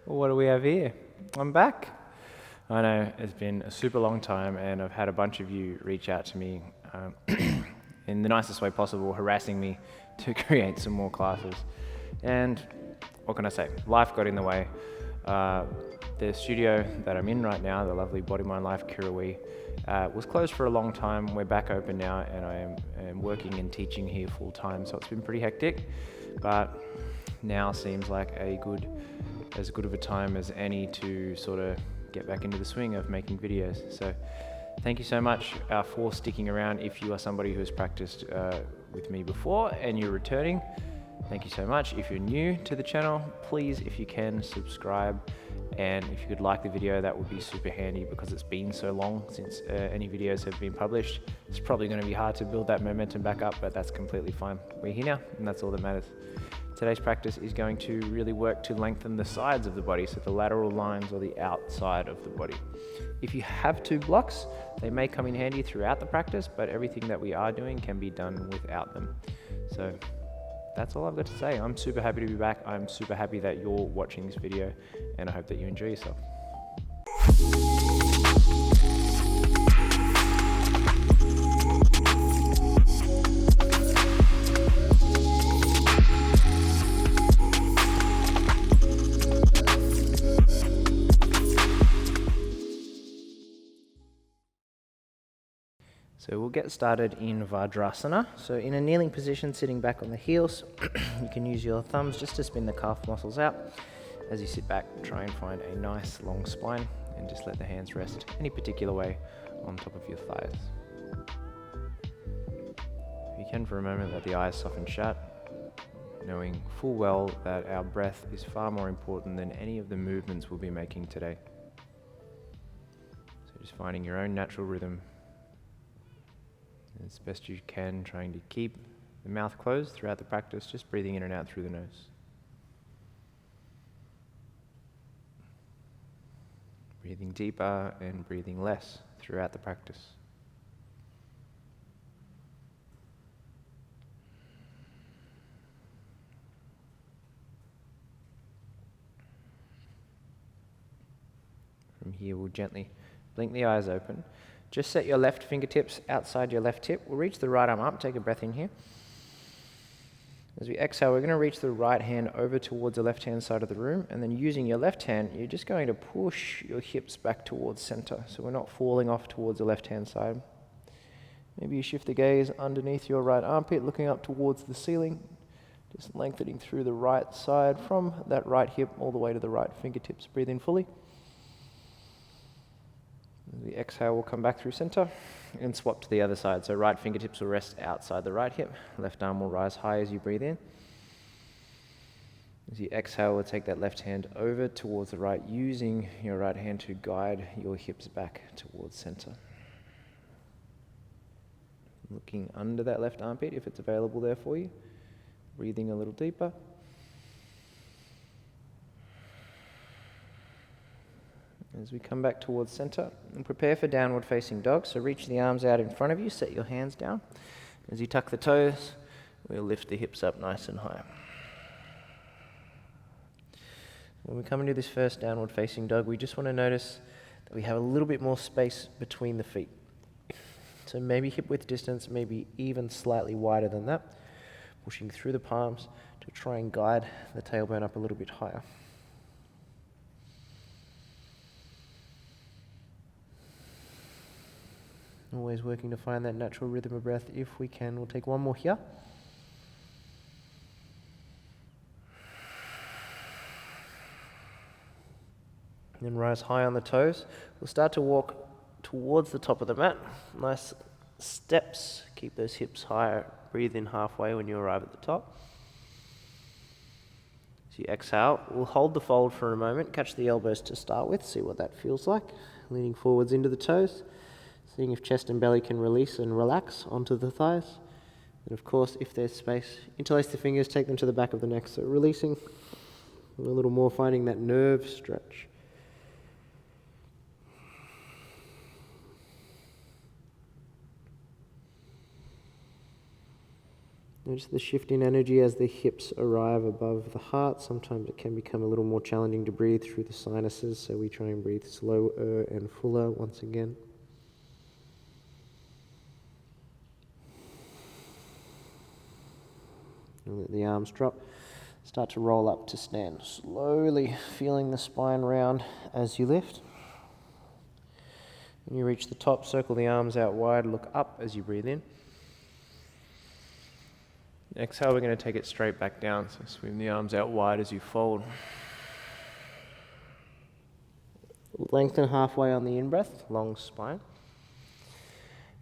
What do we have here? I'm back. I know it's been a super long time and I've had a bunch of you reach out to me in the nicest way possible, harassing me to create some more classes. And what can I say? Life got in the way. The studio that I'm in right now, the lovely Body Mind Life Kirrawee, was closed for a long time. We're back open now and I am working and teaching here full time, so it's been pretty hectic, but now seems like as good of a time as any to sort of get back into the swing of making videos. So thank you so much for sticking around. If you are somebody who has practiced with me before and you're returning, thank you so much. If you're new to the channel, please, if you can, subscribe. And if you could like the video, that would be super handy because it's been so long since any videos have been published. It's probably going to be hard to build that momentum back up, but that's completely fine. We're here now, and that's all that matters. Today's practice is going to really work to lengthen the sides of the body, so the lateral lines or the outside of the body. If you have two blocks, they may come in handy throughout the practice, but everything that we are doing can be done without them. So that's all I've got to say. I'm super happy to be back. I'm super happy that you're watching this video, and I hope that you enjoy yourself. So we'll get started in Vajrasana. So in a kneeling position, sitting back on the heels, you can use your thumbs just to spin the calf muscles out. As you sit back, try and find a nice long spine and just let the hands rest any particular way on top of your thighs. If you can for a moment, let the eyes soften shut, knowing full well that our breath is far more important than any of the movements we'll be making today. So just finding your own natural rhythm as best you can, trying to keep the mouth closed throughout the practice, just breathing in and out through the nose. Breathing deeper and breathing less throughout the practice. From here, we'll gently blink the eyes open. Just set your left fingertips outside your left hip. We'll reach the right arm up. Take a breath in here. As we exhale, we're going to reach the right hand over towards the left-hand side of the room, and then using your left hand, you're just going to push your hips back towards center, so we're not falling off towards the left-hand side. Maybe you shift the gaze underneath your right armpit, looking up towards the ceiling, just lengthening through the right side from that right hip all the way to the right fingertips. Breathe in fully. As we exhale, we'll come back through center and swap to the other side. So right fingertips will rest outside the right hip. Left arm will rise high as you breathe in. As you exhale, we'll take that left hand over towards the right, using your right hand to guide your hips back towards center. Looking under that left armpit if it's available there for you. Breathing a little deeper. As we come back towards center and prepare for downward facing dog. So reach the arms out in front of you, set your hands down. As you tuck the toes, we'll lift the hips up nice and high. When we come into this first downward facing dog, we just want to notice that we have a little bit more space between the feet. So maybe hip width distance, maybe even slightly wider than that. Pushing through the palms to try and guide the tailbone up a little bit higher. Always working to find that natural rhythm of breath if we can. We'll take one more here. Then rise high on the toes. We'll start to walk towards the top of the mat. Nice steps. Keep those hips higher. Breathe in halfway when you arrive at the top. As you exhale, we'll hold the fold for a moment. Catch the elbows to start with. See what that feels like. Leaning forwards into the toes. Seeing if chest and belly can release and relax onto the thighs. And of course, if there's space, interlace the fingers, take them to the back of the neck. So releasing a little more, finding that nerve stretch. Notice the shift in energy as the hips arrive above the heart. Sometimes it can become a little more challenging to breathe through the sinuses, so we try and breathe slower and fuller once again. And let the arms drop. Start to roll up to stand. Slowly feeling the spine round as you lift. When you reach the top, circle the arms out wide, look up as you breathe in. Exhale, we're going to take it straight back down, so swing the arms out wide as you fold. Lengthen halfway on the in-breath, long spine.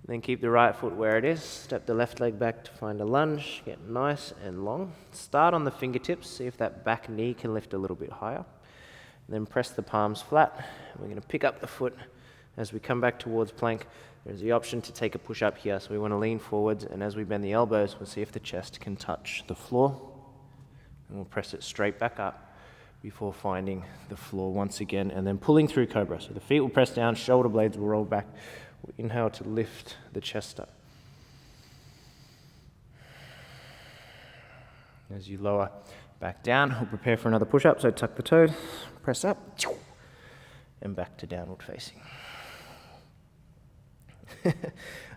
Then keep the right foot where it is. Step the left leg back to find a lunge. Get nice and long. Start on the fingertips. See if that back knee can lift a little bit higher. Then press the palms flat. We're going to pick up the foot. As we come back towards plank, there's the option to take a push up here. So we want to lean forwards, and as we bend the elbows, we'll see if the chest can touch the floor. And we'll press it straight back up before finding the floor once again, and then pulling through cobra. So the feet will press down, shoulder blades will roll back. We'll inhale to lift the chest up. As you lower back down, we'll prepare for another push-up. So tuck the toes, press up, and back to downward facing. I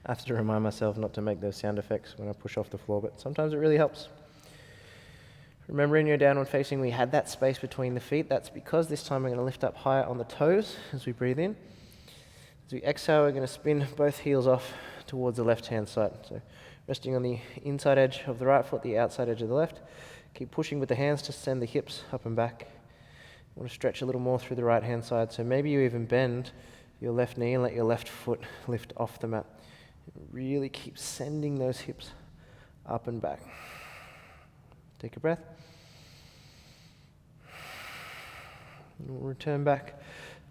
have to remind myself not to make those sound effects when I push off the floor, but sometimes it really helps. Remember, in your downward facing, we had that space between the feet. That's because this time we're going to lift up higher on the toes as we breathe in. As we exhale, we're going to spin both heels off towards the left-hand side. So resting on the inside edge of the right foot, the outside edge of the left. Keep pushing with the hands to send the hips up and back. You want to stretch a little more through the right-hand side. So maybe you even bend your left knee and let your left foot lift off the mat. Really keep sending those hips up and back. Take a breath. And we'll return back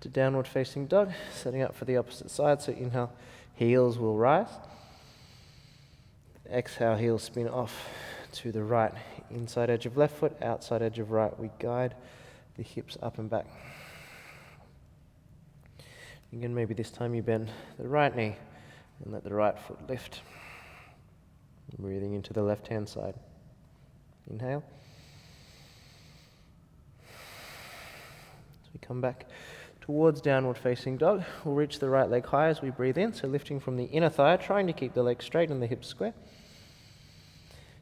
to downward facing dog, setting up for the opposite side. So inhale, heels will rise. Exhale, heels spin off to the right. Inside edge of left foot, outside edge of right. We guide the hips up and back. Again, maybe this time you bend the right knee and let the right foot lift. Breathing into the left-hand side. Inhale. As we come back towards downward facing dog, we'll reach the right leg high as we breathe in, so lifting from the inner thigh, trying to keep the leg straight and the hips square.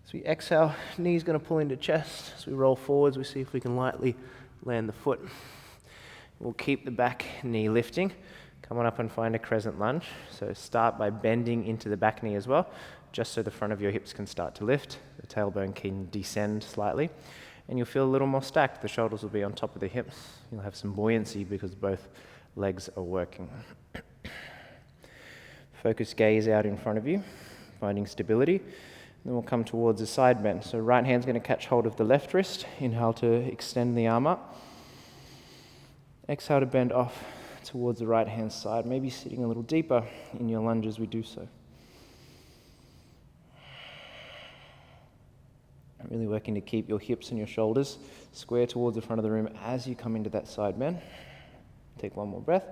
As we exhale, knee's going to pull into chest. As we roll forwards, we see if we can lightly land the foot. We'll keep the back knee lifting. Come on up and find a crescent lunge. So start by bending into the back knee as well, just so the front of your hips can start to lift. The tailbone can descend slightly, and you'll feel a little more stacked. The shoulders will be on top of the hips. You'll have some buoyancy because both legs are working. Focus gaze out in front of you, finding stability. Then we'll come towards a side bend. So right hand's going to catch hold of the left wrist. Inhale to extend the arm up. Exhale to bend off towards the right hand side, maybe sitting a little deeper in your lunge as we do so. Really working to keep your hips and your shoulders square towards the front of the room as you come into that side bend. Take one more breath.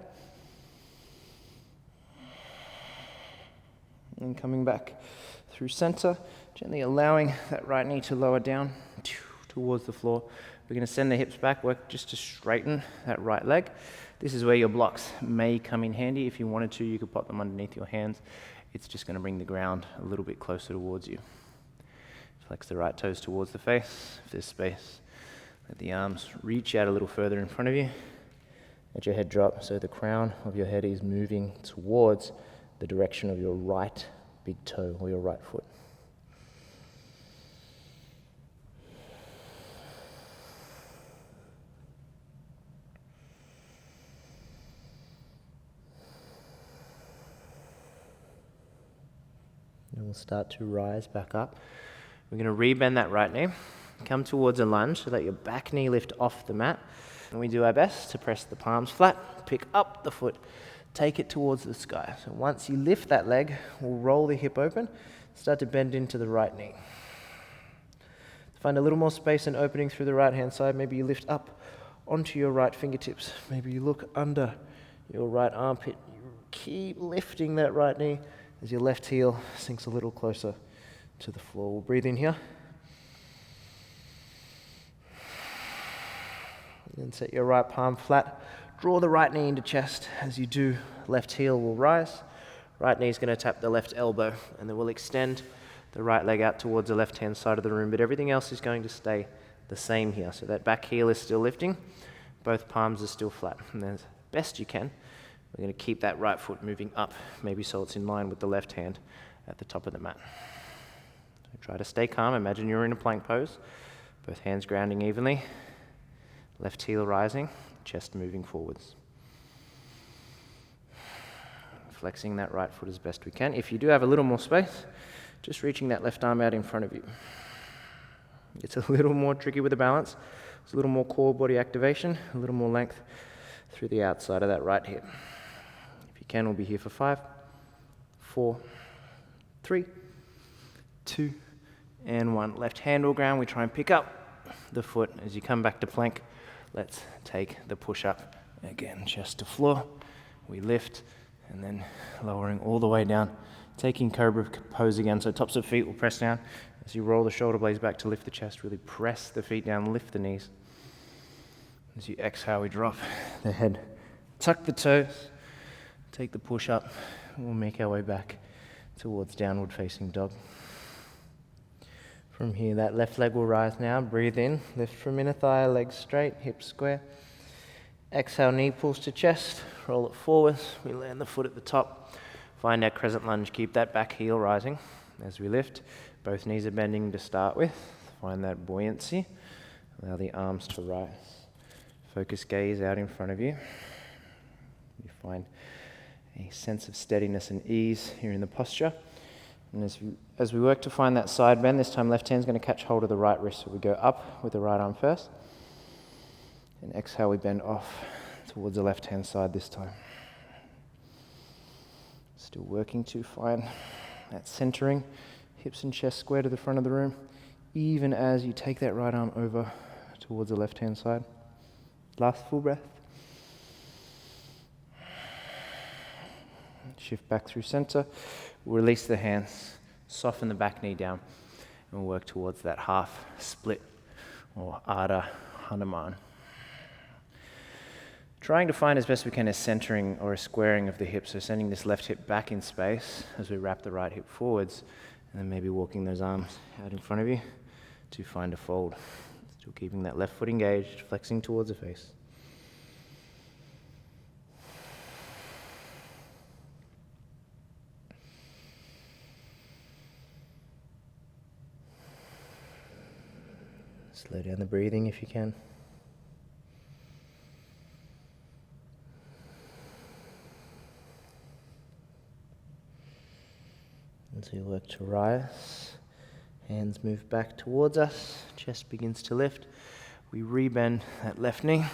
And coming back through center, gently allowing that right knee to lower down towards the floor. We're going to send the hips back, work just to straighten that right leg. This is where your blocks may come in handy. If you wanted to, you could pop them underneath your hands. It's just going to bring the ground a little bit closer towards you. Flex the right toes towards the face. If there's space, let the arms reach out a little further in front of you. Let your head drop so the crown of your head is moving towards the direction of your right big toe or your right foot. And we'll start to rise back up. We're going to rebend that right knee. Come towards a lunge so that your back knee lift off the mat. And we do our best to press the palms flat, pick up the foot, take it towards the sky. So once you lift that leg, we'll roll the hip open, start to bend into the right knee. Find a little more space and opening through the right hand side. Maybe you lift up onto your right fingertips. Maybe you look under your right armpit. You keep lifting that right knee as your left heel sinks a little closer to the floor. We'll breathe in here. And then set your right palm flat. Draw the right knee into chest. As you do, left heel will rise. Right knee is going to tap the left elbow, and then we'll extend the right leg out towards the left-hand side of the room, but everything else is going to stay the same here. So that back heel is still lifting. Both palms are still flat. And as best you can, we're going to keep that right foot moving up, maybe so it's in line with the left hand at the top of the mat. So try to stay calm. Imagine you're in a plank pose. Both hands grounding evenly. Left heel rising, chest moving forwards. Flexing that right foot as best we can. If you do have a little more space, just reaching that left arm out in front of you. It's a little more tricky with the balance. It's a little more core body activation, a little more length through the outside of that right hip. If you can, we'll be here for 5, 4, 3, 2, and 1. Left hand will ground. We try and pick up the foot as you come back to plank. Let's take the push up again, chest to floor. We lift and then lowering all the way down, taking cobra pose again. So tops of feet will press down as you roll the shoulder blades back to lift the chest. Really press the feet down, lift the knees. As you exhale, we drop the head, tuck the toes, take the push up, and we'll make our way back towards downward facing dog. From here, that left leg will rise now. Breathe in, lift from inner thigh, legs straight, hips square. Exhale, knee pulls to chest, roll it forwards. We land the foot at the top. Find our crescent lunge, keep that back heel rising as we lift. Both knees are bending to start with. Find that buoyancy. Allow the arms to rise. Focus gaze out in front of you. You find a sense of steadiness and ease here in the posture. And as we work to find that side bend, this time left hand's going to catch hold of the right wrist. So we go up with the right arm first. And exhale, we bend off towards the left-hand side this time. Still working to find that centering, hips and chest square to the front of the room, even as you take that right arm over towards the left-hand side. Last full breath. Shift back through center. We'll release the hands, soften the back knee down, and we'll work towards that half split or Ardha Hanuman. Trying to find as best we can a centering or a squaring of the hips, so sending this left hip back in space as we wrap the right hip forwards, and then maybe walking those arms out in front of you to find a fold. Still keeping that left foot engaged, flexing towards the face. Slow down the breathing if you can. As we work to rise, hands move back towards us, chest begins to lift. We rebend that left knee,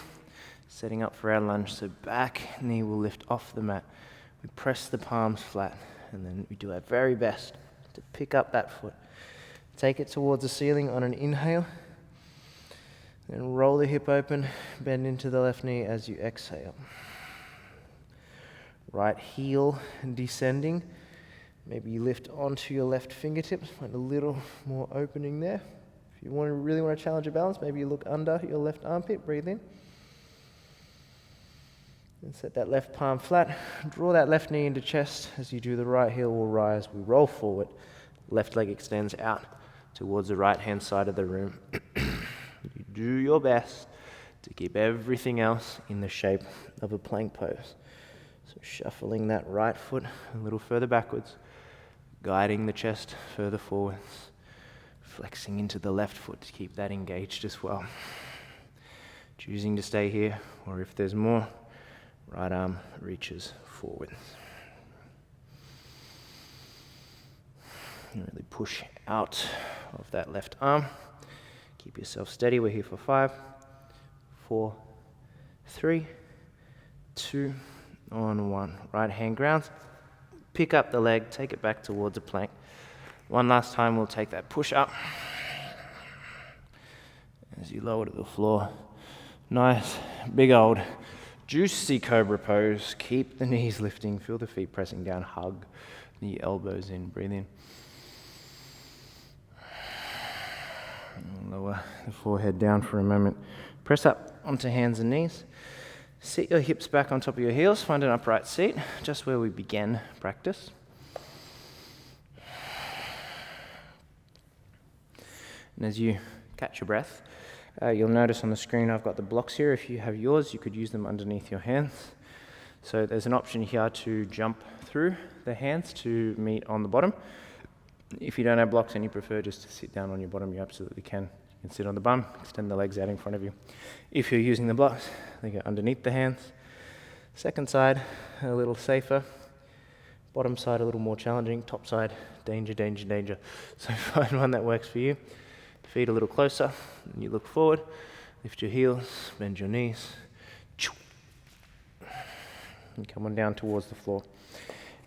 setting up for our lunge. So back knee will lift off the mat. We press the palms flat, and then we do our very best to pick up that foot. Take it towards the ceiling on an inhale, then roll the hip open, bend into the left knee as you exhale. Right heel descending. Maybe you lift onto your left fingertips, find a little more opening there. If you really want to challenge your balance, maybe you look under your left armpit, breathe in. And set that left palm flat. Draw that left knee into chest. As you do, the right heel will rise. We roll forward. Left leg extends out towards the right-hand side of the room. You do your best to keep everything else in the shape of a plank pose. So shuffling that right foot a little further backwards, guiding the chest further forwards, flexing into the left foot to keep that engaged as well. Choosing to stay here, or if there's more, right arm reaches forward. And really push out of that left arm. Keep yourself steady. We're here for 5, 4, 3, 2, on 1. Right hand grounds. Pick up the leg, take it back towards a plank. One last time, we'll take that push up. As you lower to the floor. Nice, big old, juicy cobra pose. Keep the knees lifting, feel the feet pressing down, hug the elbows in, breathe in. Lower the forehead down for a moment. Press up onto hands and knees. Sit your hips back on top of your heels. Find an upright seat, just where we began practice. And as you catch your breath, you'll notice on the screen I've got the blocks here. If you have yours, you could use them underneath your hands. So there's an option here to jump through the hands to meet on the bottom. If you don't have blocks and you prefer just to sit down on your bottom, you absolutely can. You can sit on the bum, extend the legs out in front of you. If you're using the blocks, they go underneath the hands. Second side, a little safer. Bottom side, a little more challenging. Top side, danger, danger, danger. So find one that works for you. Feet a little closer, and you look forward. Lift your heels, bend your knees. And come on down towards the floor.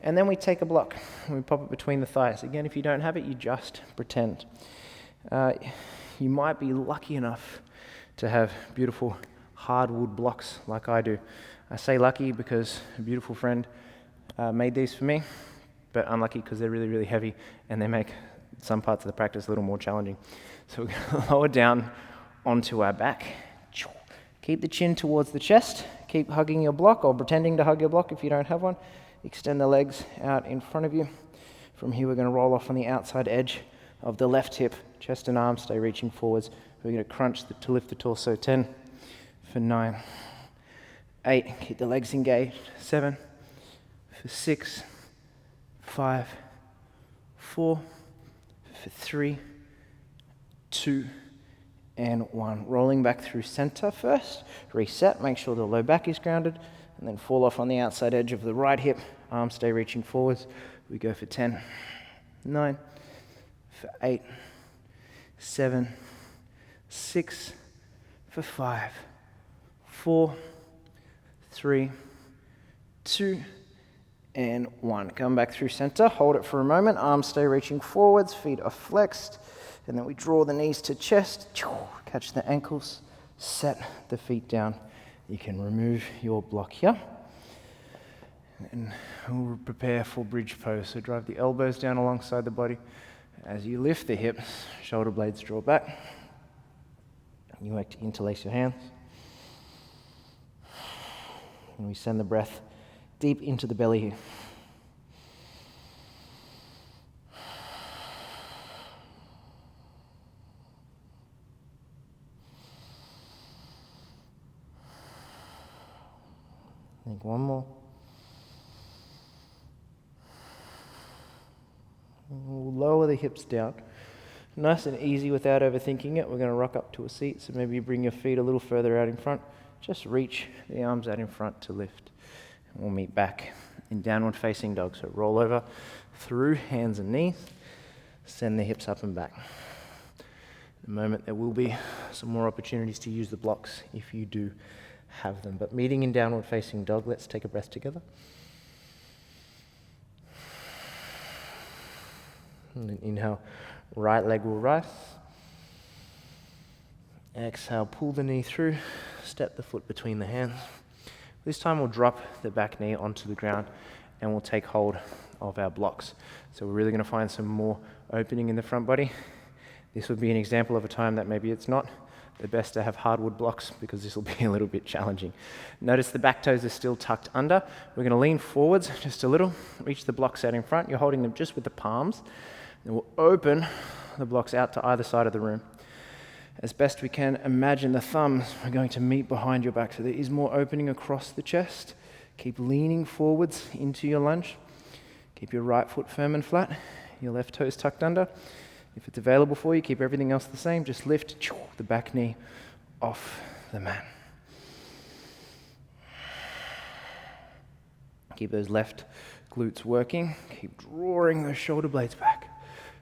And then we take a block and we pop it between the thighs. Again, if you don't have it, you just pretend. You might be lucky enough to have beautiful hardwood blocks like I do. I say lucky because a beautiful friend made these for me, but unlucky because they're really, really heavy and they make some parts of the practice a little more challenging. So we're going to lower down onto our back. Keep the chin towards the chest. Keep hugging your block or pretending to hug your block if you don't have one. Extend the legs out in front of you. From here, we're going to roll off on the outside edge of the left hip. Chest and arms stay reaching forwards. We're going to crunch to lift the torso. 10 for 9. 8. Keep the legs engaged. 7 for 6. 5. 4 for 3. 2. And 1. Rolling back through center first. Reset. Make sure the low back is grounded. And then fall off on the outside edge of the right hip. Arms stay reaching forwards. We go for 10, 9, for 8, 7, 6, for 5, 4, 3, 2, and 1. Come back through center. Hold it for a moment. Arms stay reaching forwards. Feet are flexed. And then we draw the knees to chest. Catch the ankles. Set the feet down. You can remove your block here. And we'll prepare for bridge pose. So drive the elbows down alongside the body. As you lift the hips, shoulder blades draw back. You like to interlace your hands. And we send the breath deep into the belly here. I think one more. We'll lower the hips down. Nice and easy without overthinking it. We're going to rock up to a seat, so maybe you bring your feet a little further out in front. Just reach the arms out in front to lift. And we'll meet back in downward facing dog. So roll over through hands and knees. Send the hips up and back. In a moment there will be some more opportunities to use the blocks if you do have them. But meeting in downward facing dog, let's take a breath together. And then inhale, right leg will rise. Exhale, pull the knee through, step the foot between the hands. This time we'll drop the back knee onto the ground and we'll take hold of our blocks. So we're really going to find some more opening in the front body. This would be an example of a time that maybe it's not the best to have hardwood blocks because this will be a little bit challenging. Notice the back toes are still tucked under. We're going to lean forwards just a little, reach the blocks out in front. You're holding them just with the palms. Then we'll open the blocks out to either side of the room. As best we can, imagine the thumbs are going to meet behind your back. So there is more opening across the chest. Keep leaning forwards into your lunge. Keep your right foot firm and flat. Your left toes tucked under. If it's available for you, keep everything else the same. Just lift the back knee off the mat. Keep those left glutes working. Keep drawing those shoulder blades back.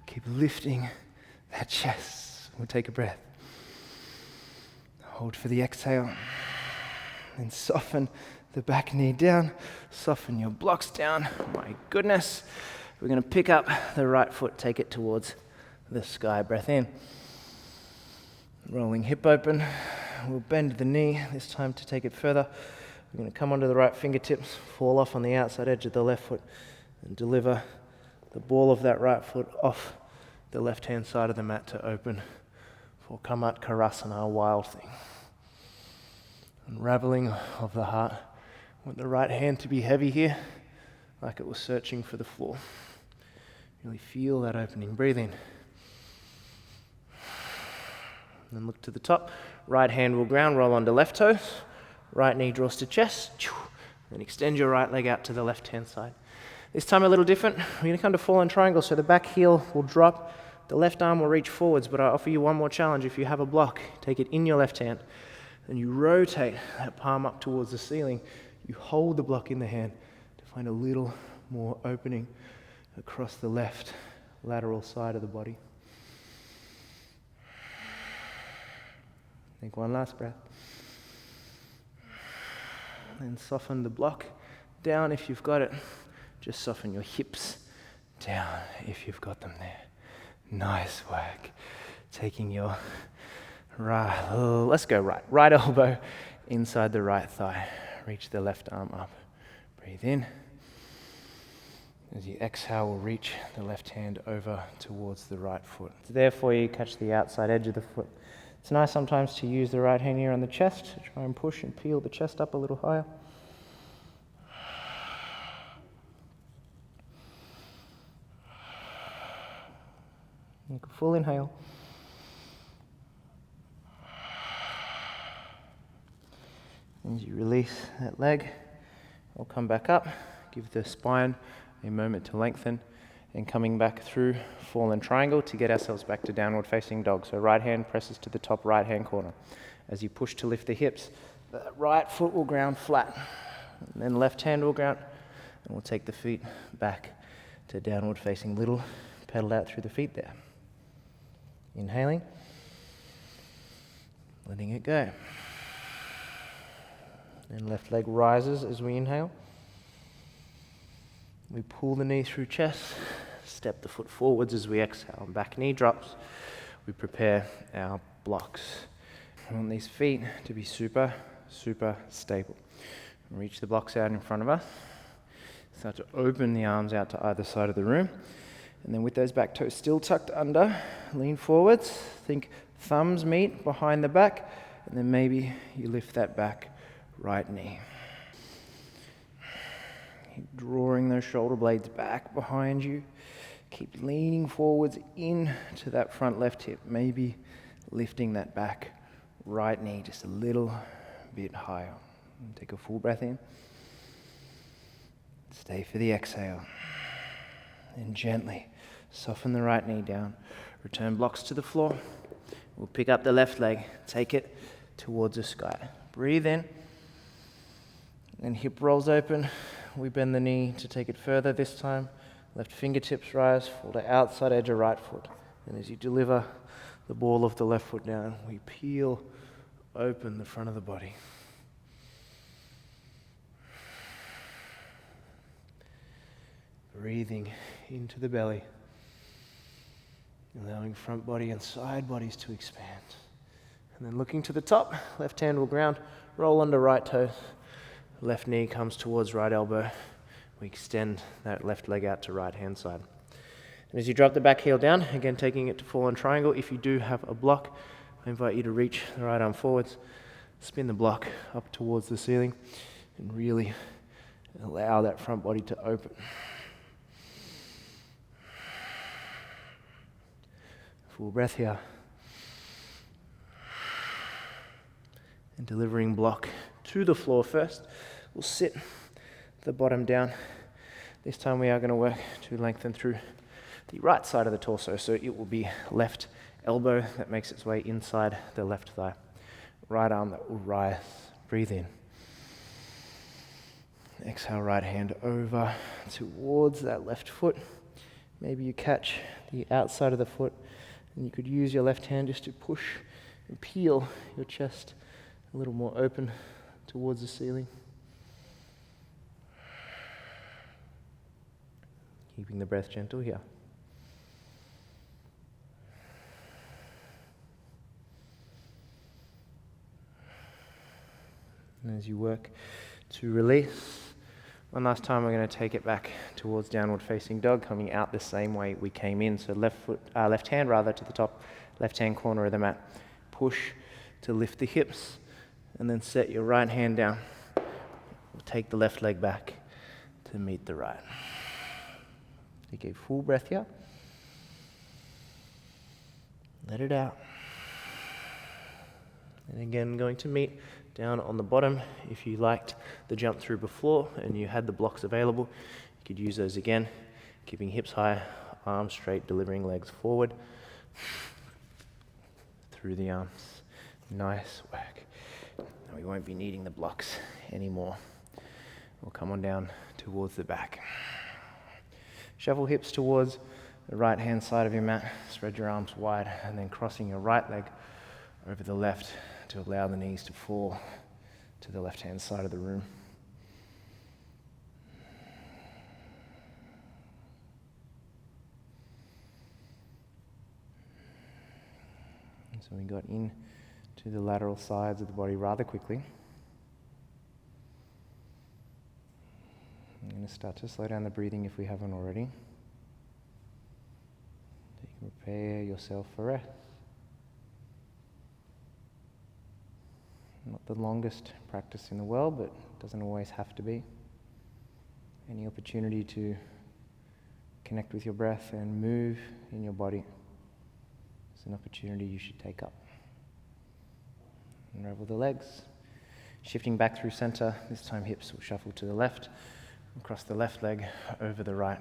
Keep lifting that chest. We'll take a breath. Hold for the exhale. And soften the back knee down. Soften your blocks down. My goodness. We're going to pick up the right foot, take it towards the sky. Breath in. Rolling hip open. We'll bend the knee, this time to take it further. We're going to come onto the right fingertips, fall off on the outside edge of the left foot, and deliver the ball of that right foot off the left-hand side of the mat to open for Kamat Karasana, wild thing. Unraveling of the heart. Want the right hand to be heavy here, like it was searching for the floor. Really feel that opening. Breathe in. Then look to the top. Right hand will ground, roll onto left toes. Right knee draws to chest. Then extend your right leg out to the left-hand side. This time a little different. We're going to come to fallen triangle, so the back heel will drop. The left arm will reach forwards, but I offer you one more challenge. If you have a block, take it in your left hand. Then you rotate that palm up towards the ceiling. You hold the block in the hand to find a little more opening across the left lateral side of the body. Take one last breath. And soften the block down if you've got it. Just soften your hips down if you've got them there. Nice work. Taking your let's go right elbow inside the right thigh. Reach the left arm up. Breathe in. As you exhale, we'll reach the left hand over towards the right foot. It's there for you. Catch the outside edge of the foot. It's nice sometimes to use the right hand here on the chest to try and push and peel the chest up a little higher. Take a full inhale. As you release that leg, I'll come back up, give the spine a moment to lengthen, and coming back through fallen triangle to get ourselves back to downward facing dog. So right hand presses to the top right hand corner. As you push to lift the hips, the right foot will ground flat, and then left hand will ground, and we'll take the feet back to downward facing little, pedal out through the feet there. Inhaling, letting it go. And left leg rises as we inhale. We pull the knee through chest, step the foot forwards as we exhale. Back knee drops. We prepare our blocks. We want these feet to be super, super stable. Reach the blocks out in front of us. Start to open the arms out to either side of the room. And then with those back toes still tucked under, lean forwards. Think thumbs meet behind the back. And then maybe you lift that back right knee. Keep drawing those shoulder blades back behind you. Keep leaning forwards into that front left hip. Maybe lifting that back right knee just a little bit higher. And take a full breath in. Stay for the exhale. And gently soften the right knee down. Return blocks to the floor. We'll pick up the left leg. Take it towards the sky. Breathe in. And hip rolls open. We bend the knee to take it further this time. Left fingertips rise, fall to outside edge of right foot. And as you deliver the ball of the left foot down, we peel open the front of the body. Breathing into the belly. Allowing front body and side bodies to expand. And then looking to the top, left hand will ground, roll under right toe. Left knee comes towards right elbow. We extend that left leg out to right hand side. And as you drop the back heel down, again taking it to fallen triangle, if you do have a block, I invite you to reach the right arm forwards, spin the block up towards the ceiling, and really allow that front body to open. Full breath here. And delivering block to the floor first. We'll sit the bottom down. This time we are going to work to lengthen through the right side of the torso. So it will be left elbow that makes its way inside the left thigh. Right arm that will rise. Breathe in. Exhale, right hand over towards that left foot. Maybe you catch the outside of the foot, and you could use your left hand just to push and peel your chest a little more open towards the ceiling. Keeping the breath gentle here. And as you work to release, One last time, we're going to take it back towards downward facing dog, coming out the same way we came in. So left hand to the top, left hand corner of the mat. Push to lift the hips, and then set your right hand down. We'll take the left leg back to meet the right. Take a full breath here. Let it out. And again, going to meet down on the bottom. If you liked the jump through before and you had the blocks available, you could use those again, keeping hips high, arms straight, delivering legs forward through the arms. Nice work. Now we won't be needing the blocks anymore. We'll come on down towards the back. Shuffle hips towards the right hand side of your mat, spread your arms wide, and then crossing your right leg over the left to allow the knees to fall to the left hand side of the room. And so we got in to the lateral sides of the body rather quickly. I'm going to start to slow down the breathing if we haven't already. So you can prepare yourself for rest. Not the longest practice in the world, but it doesn't always have to be. Any opportunity to connect with your breath and move in your body is an opportunity you should take up. Unravel the legs. Shifting back through center, this time hips will shuffle to the left, across the left leg, over the right,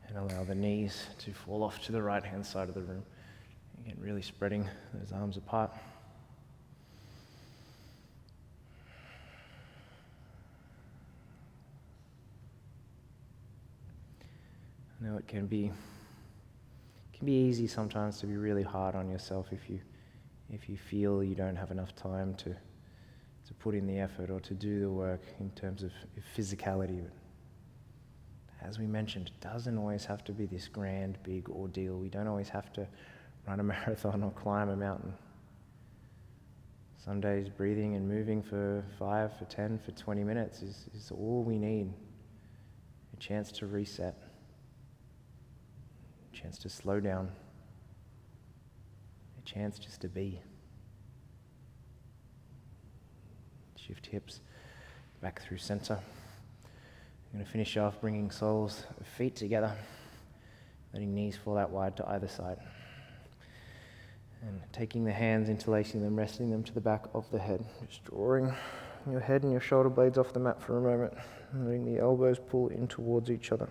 and allow the knees to fall off to the right hand side of the room. Again, really spreading those arms apart. I know it can be easy sometimes to be really hard on yourself if you feel you don't have enough time to put in the effort or to do the work in terms of physicality. But as we mentioned, it doesn't always have to be this grand, big ordeal. We don't always have to run a marathon or climb a mountain. Some days breathing and moving for 5, for 10, for 20 minutes is all we need. A chance to reset. A chance to slow down, a chance just to be. Shift hips back through center. I'm going to finish off bringing soles of feet together, letting knees fall out wide to either side. And taking the hands, interlacing them, resting them to the back of the head. Just drawing your head and your shoulder blades off the mat for a moment, and letting the elbows pull in towards each other.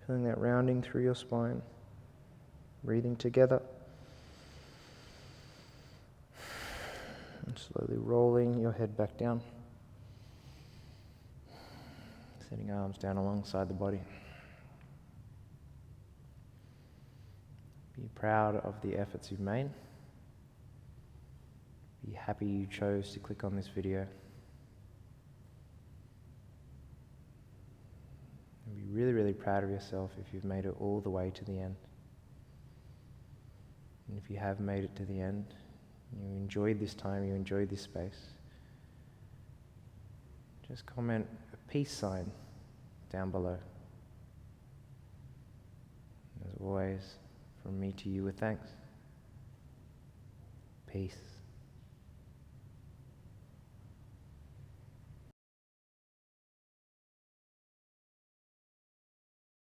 Feeling that rounding through your spine. Breathing together. And slowly rolling your head back down. Setting arms down alongside the body. Be proud of the efforts you've made. Be happy you chose to click on this video. And be really, really proud of yourself if you've made it all the way to the end. And if you have made it to the end, you enjoyed this time, you enjoyed this space, just comment a peace sign down below. As always, from me to you with thanks. Peace.